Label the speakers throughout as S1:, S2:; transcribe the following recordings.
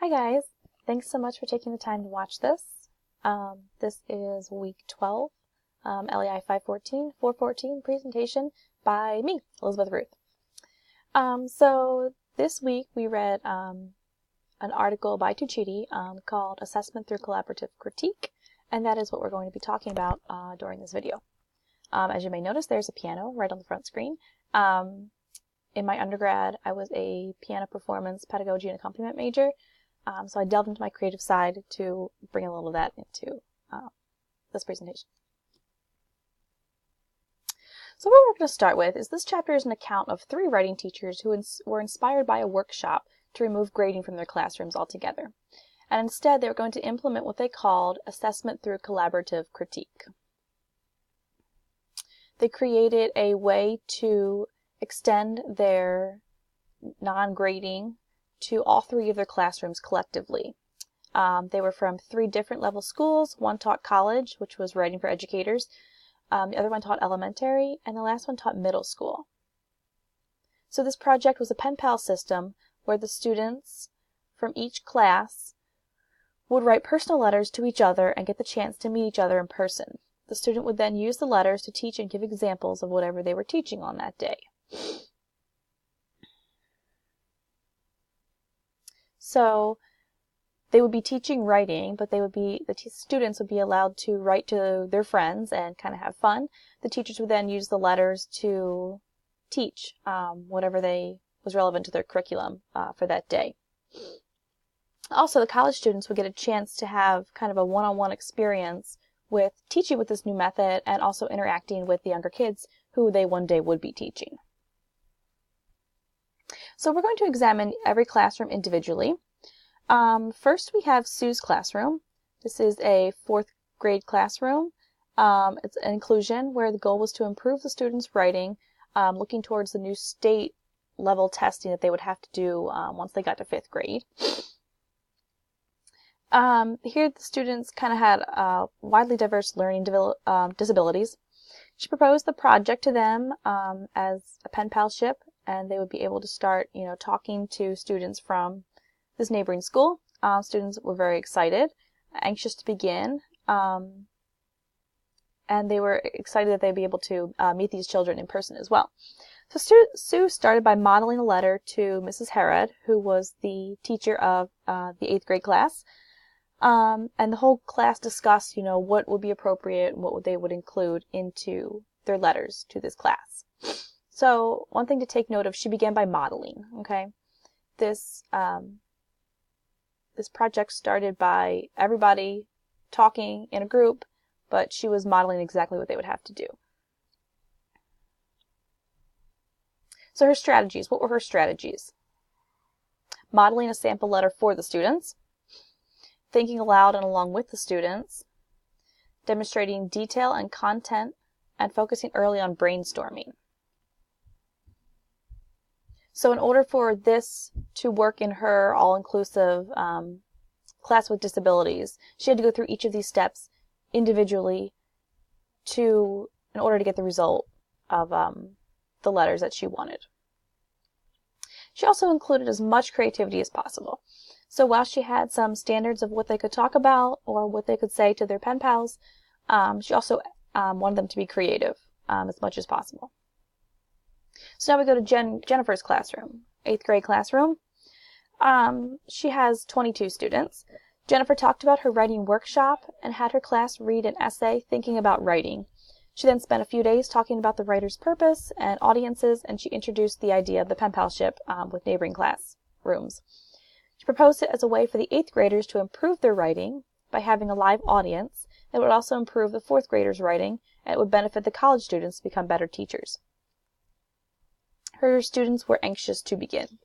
S1: Hi guys, thanks so much for taking the time to watch this. This is week 12, LAI 414 presentation by me, Elizabeth Ruth. So this week we read an article by Tuccitti called Assessment Through Collaborative Critique, and that is what we're going to be talking about during this video. As you may notice, there's a piano right on the front screen. In my undergrad, I was a piano performance, pedagogy, and accompaniment major. So I delved into my creative side to bring a little of that into this presentation. So what we're going to start with is this chapter is an account of 3 writing teachers who were inspired by a workshop to remove grading from their classrooms altogether. And instead, they were going to implement what they called assessment through collaborative critique. They created a way to extend their non-grading to all 3 of their classrooms collectively. They were from 3 different level schools. One taught college, which was writing for educators. The other one taught elementary, and the last one taught middle school. So this project was a pen pal system where the students from each class would write personal letters to each other and get the chance to meet each other in person. The student would then use the letters to teach and give examples of whatever they were teaching on that day. So they would be teaching writing, but the students would be allowed to write to their friends and kind of have fun. The teachers would then use the letters to teach whatever was relevant to their curriculum for that day. Also, the college students would get a chance to have kind of a one-on-one experience with teaching with this new method and also interacting with the younger kids who they one day would be teaching. So we're going to examine every classroom individually. First, we have Sue's classroom. This is a 4th grade classroom. It's an inclusion where the goal was to improve the students' writing, looking towards the new state level testing that they would have to do once they got to 5th grade. Here the students kind of had widely diverse learning disabilities. She proposed the project to them as a pen palship, and they would be able to start, talking to students from this neighboring school. Students were very excited, anxious to begin, and they were excited that they'd be able to meet these children in person as well. So Sue started by modeling a letter to Mrs. Herod, who was the teacher of the 8th grade class, and the whole class discussed, what would be appropriate and what they would include into their letters to this class. So one thing to take note of, she began by modeling, okay? This project started by everybody talking in a group, but she was modeling exactly what they would have to do. So her strategies, what were her strategies? Modeling a sample letter for the students, thinking aloud and along with the students, demonstrating detail and content, and focusing early on brainstorming. So in order for this to work in her all-inclusive class with disabilities, she had to go through each of these steps individually in order to get the result of the letters that she wanted. She also included as much creativity as possible. So while she had some standards of what they could talk about or what they could say to their pen pals, she also wanted them to be creative as much as possible. So now we go to Jennifer's classroom, 8th grade classroom. She has 22 students. Jennifer talked about her writing workshop and had her class read an essay thinking about writing. She then spent a few days talking about the writer's purpose and audiences, and she introduced the idea of the pen palship with neighboring classrooms. She proposed it as a way for the 8th graders to improve their writing by having a live audience. It would also improve the 4th graders' writing, and it would benefit the college students to become better teachers. Her students were anxious to begin.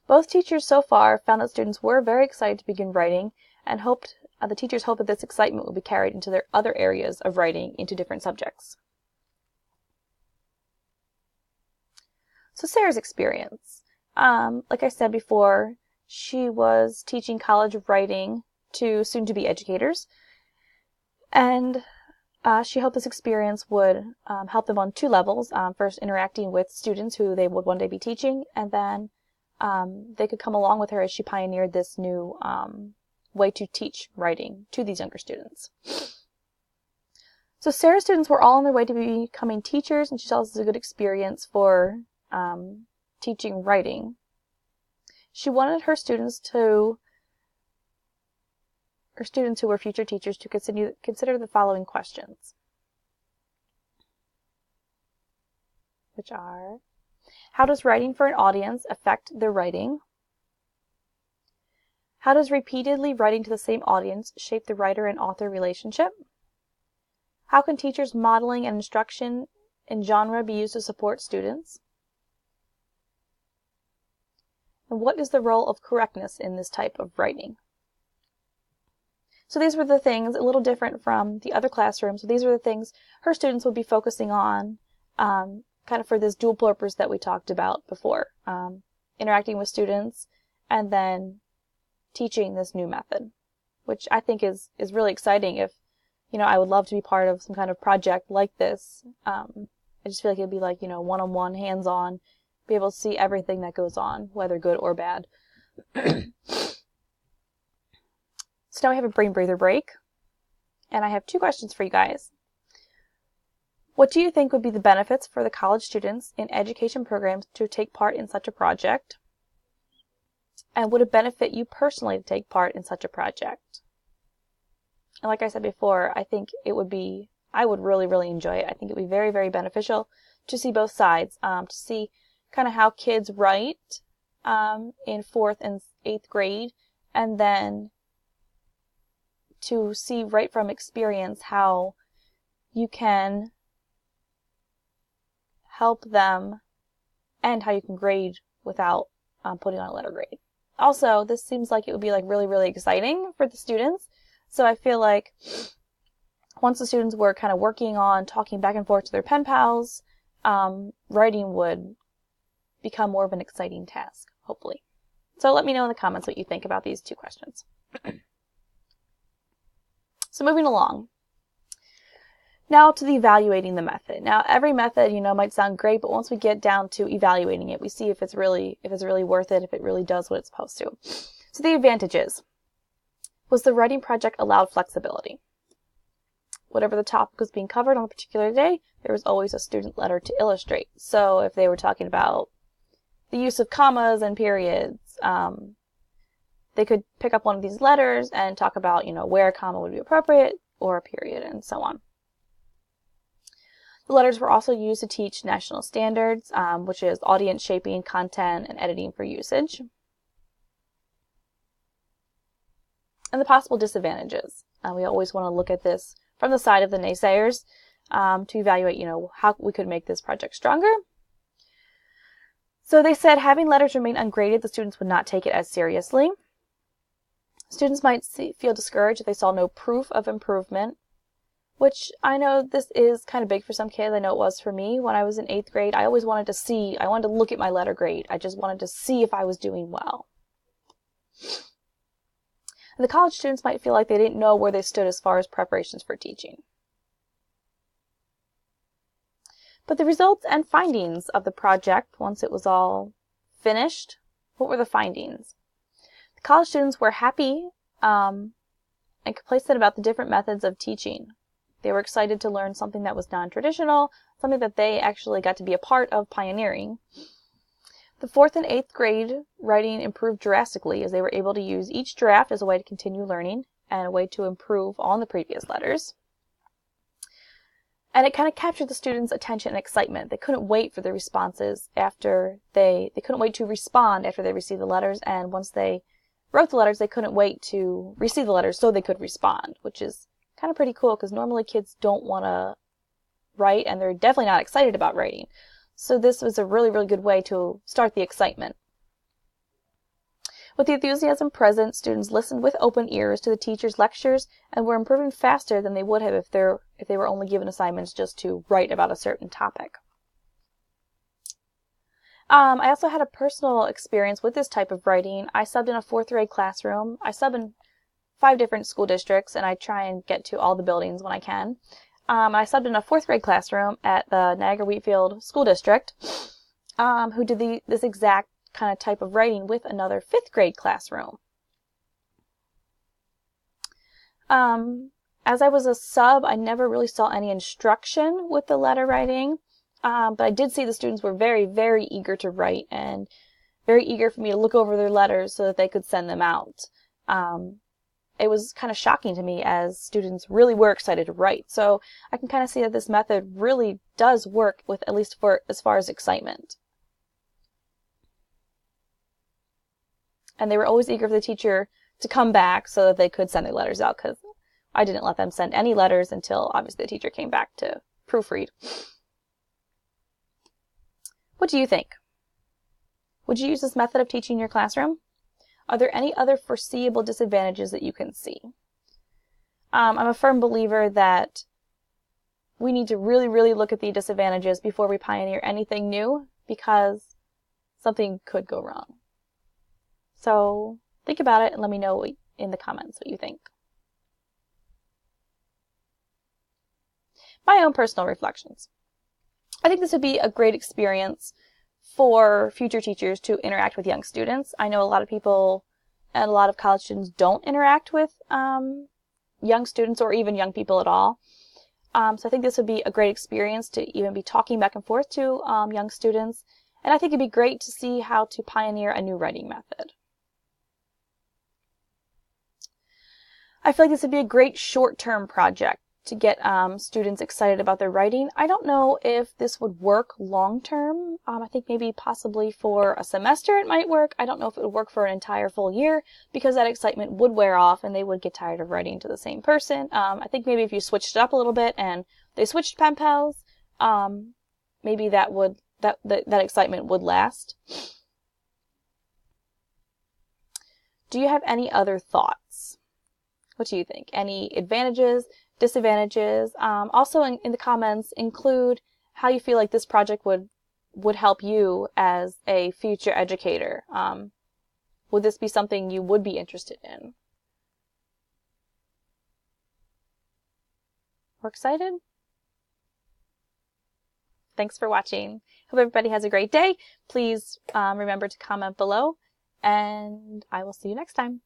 S1: Both teachers so far found that students were very excited to begin writing and the teachers hoped that this excitement would be carried into their other areas of writing into different subjects. So Sarah's experience. Like I said before, she was teaching college writing to soon-to-be educators. And She hoped this experience would help them on two levels. First, interacting with students who they would one day be teaching, and then they could come along with her as she pioneered this new way to teach writing to these younger students. So Sarah's students were all on their way to becoming teachers, and she tells us it's a good experience for teaching writing. She wanted her students who were future teachers to consider the following questions, which are: how does writing for an audience affect their writing? How does repeatedly writing to the same audience shape the writer and author relationship? How can teachers' modeling and instruction in genre be used to support students? And what is the role of correctness in this type of writing? So these were the things, a little different from the other classrooms. So these were the things her students would be focusing on kind of for this dual purpose that we talked about before. Interacting with students and then teaching this new method, which I think is really exciting. If, I would love to be part of some kind of project like this. I just feel like it'd be like, one-on-one, hands-on, be able to see everything that goes on, whether good or bad. So now we have a brain breather break, and I have two questions for you guys. What do you think would be the benefits for the college students in education programs to take part in such a project? And would it benefit you personally to take part in such a project? And like I said before, I think I would really, really enjoy it. I think it would be very, very beneficial to see both sides, to see kind of how kids write in 4th and 8th grade, and then to see right from experience how you can help them and how you can grade without putting on a letter grade. Also, this seems like it would be like really, really exciting for the students. So I feel like once the students were kind of working on talking back and forth to their pen pals, writing would become more of an exciting task, hopefully. So let me know in the comments what you think about these two questions. So moving along. Now to the evaluating the method. Now every method, might sound great, but once we get down to evaluating it, we see if it's really worth it, if it really does what it's supposed to. So the advantages. Was the writing project allowed flexibility? Whatever the topic was being covered on a particular day, there was always a student letter to illustrate. So if they were talking about the use of commas and periods, they could pick up one of these letters and talk about, where a comma would be appropriate or a period and so on. The letters were also used to teach national standards, which is audience shaping, content, and editing for usage. And the possible disadvantages. We always want to look at this from the side of the naysayers to evaluate, how we could make this project stronger. So they said having letters remain ungraded, the students would not take it as seriously. Students might feel discouraged if they saw no proof of improvement, which I know this is kind of big for some kids. I know it was for me when I was in 8th grade. I always wanted to look at my letter grade. I just wanted to see if I was doing well. And the college students might feel like they didn't know where they stood as far as preparations for teaching. But the results and findings of the project, once it was all finished, what were the findings? The college students were happy and complacent about the different methods of teaching. They were excited to learn something that was non-traditional, something that they actually got to be a part of pioneering. The 4th and 8th grade writing improved drastically as they were able to use each draft as a way to continue learning and a way to improve on the previous letters. And it kind of captured the students' attention and excitement. They couldn't wait for the responses after they couldn't wait to respond after they received the letters, and once they wrote the letters, they couldn't wait to receive the letters so they could respond, which is kind of pretty cool because normally kids don't want to write and they're definitely not excited about writing. So this was a really, really good way to start the excitement. With the enthusiasm present, students listened with open ears to the teacher's lectures and were improving faster than they would have if they were only given assignments just to write about a certain topic. I also had a personal experience with this type of writing. I subbed in a 4th grade classroom. I sub in 5 different school districts, and I try and get to all the buildings when I can. I subbed in a 4th grade classroom at the Niagara-Wheatfield School District, who did this exact kind of type of writing with another 5th grade classroom. As I was a sub, I never really saw any instruction with the letter writing, but I did see the students were very, very eager to write and very eager for me to look over their letters so that they could send them out. It was kind of shocking to me as students really were excited to write. So I can kind of see that this method really does work with, at least for as far as excitement. And they were always eager for the teacher to come back so that they could send their letters out, because I didn't let them send any letters until obviously the teacher came back to proofread. What do you think? Would you use this method of teaching in your classroom? Are there any other foreseeable disadvantages that you can see? I'm a firm believer that we need to really, really look at the disadvantages before we pioneer anything new, because something could go wrong. So think about it and let me know in the comments what you think. My own personal reflections. I think this would be a great experience for future teachers to interact with young students. I know a lot of people and a lot of college students don't interact with young students or even young people at all. So I think this would be a great experience to even be talking back and forth to young students. And I think it'd be great to see how to pioneer a new writing method. I feel like this would be a great short-term project to get students excited about their writing. I don't know if this would work long-term. I think maybe possibly for a semester it might work. I don't know if it would work for an entire full year, because that excitement would wear off and they would get tired of writing to the same person. I think maybe if you switched it up a little bit and they switched pen pals, maybe that excitement would last. Do you have any other thoughts? What do you think? Any advantages, disadvantages? Also in the comments, include how you feel like this project would help you as a future educator. Would this be something you would be interested in? We're excited? Thanks for watching. Hope everybody has a great day. Please remember to comment below, and I will see you next time.